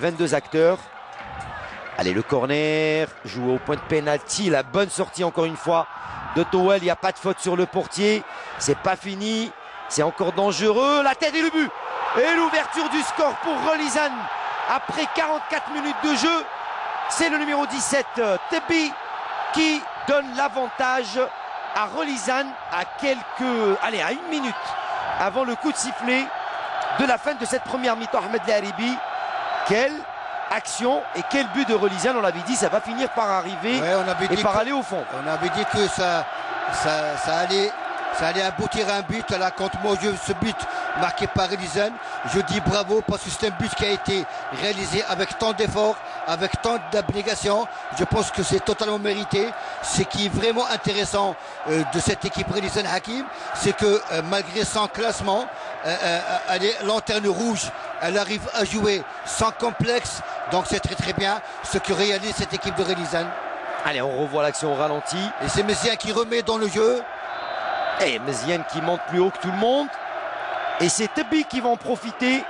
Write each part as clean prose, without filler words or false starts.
22 acteurs. Allez, le corner, joué au point de pénalty, la bonne sortie encore une fois de Towell. Il n'y a pas de faute sur le portier. C'est pas fini, c'est encore dangereux. La tête et le but. Et l'ouverture du score pour Rolizane après 44 minutes de jeu. C'est le numéro 17, Tebi, qui donne l'avantage à Rolizane à à une minute avant le coup de sifflet de la fin de cette première mi-temps. Ahmed Laharibi, quelle action et quel but de Rolizane. On l'avait dit, ça va finir par arriver et par aller au fond. On avait dit que ça allait aboutir à un but. Là, contre moi, ce but marqué par Rolizane, je dis bravo parce que c'est un but qui a été réalisé avec tant d'efforts, avec tant d'abnégation. Je pense que c'est totalement mérité. Ce qui est vraiment intéressant de cette équipe Rolizane Hakim, c'est que malgré son classement, elle est lanterne rouge. Elle arrive à jouer sans complexe. Donc c'est très bien ce que réalise cette équipe de Rolizane. Allez, on revoit l'action au ralenti. Et c'est Méziane qui remet dans le jeu. Et Méziane qui monte plus haut que tout le monde. Et c'est Tebi qui va en profiter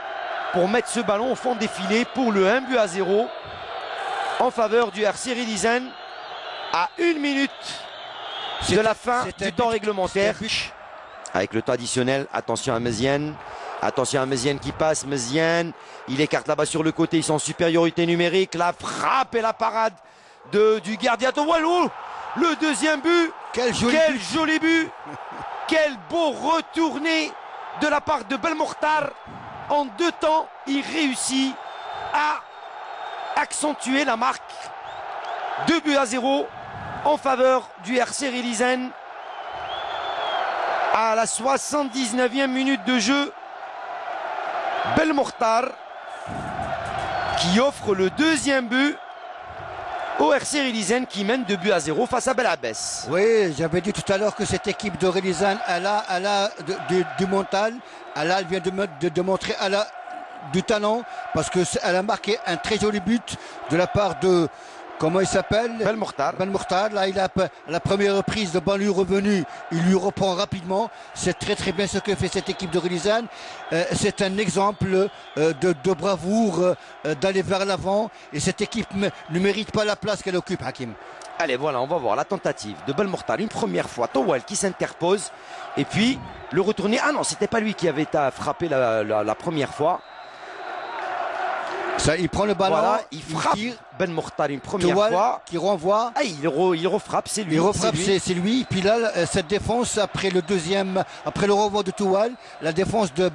pour mettre ce ballon au fond des filets pour le 1-0 en faveur du RC Rolizane à 1 minute de la fin du temps réglementaire. Avec le temps additionnel, attention à Méziane. Attention à Méziane qui passe. Méziane, il écarte là-bas sur le côté. Ils sont en supériorité numérique. La frappe et la parade du gardien Towell. Le deuxième but. Quel joli but. Quel beau retourné de la part de Belmokhtar. En 2 temps, il réussit à accentuer la marque. 2-0 en faveur du RC Rolizane. À la 79e minute de jeu, Belmokhtar qui offre le deuxième but au RC Rolizane qui mène 2-0 face à Belabès. Oui, j'avais dit tout à l'heure que cette équipe de Rolizane, elle a du mental, elle vient de montrer du talent parce qu'elle a marqué un très joli but de la part de... Comment il s'appelle? Belmokhtar. Là, il a la première reprise de ballon revenu. Il lui reprend rapidement. C'est très bien ce que fait cette équipe de Rolizane. C'est un exemple de bravoure, d'aller vers l'avant. Et cette équipe ne mérite pas la place qu'elle occupe, Hakim. Allez, voilà, on va voir la tentative de Belmokhtar. Une première fois, Towell qui s'interpose. Et puis, le retourné. Ah non, c'était pas lui qui avait frappé la première fois. Ça, il prend le ballon, voilà, il frappe Belmokhtar une première fois. Qui renvoie. Ah, il refrappe, c'est lui. Il refrappe, c'est lui. Puis là, cette défense, après le renvoi de Towell, la défense de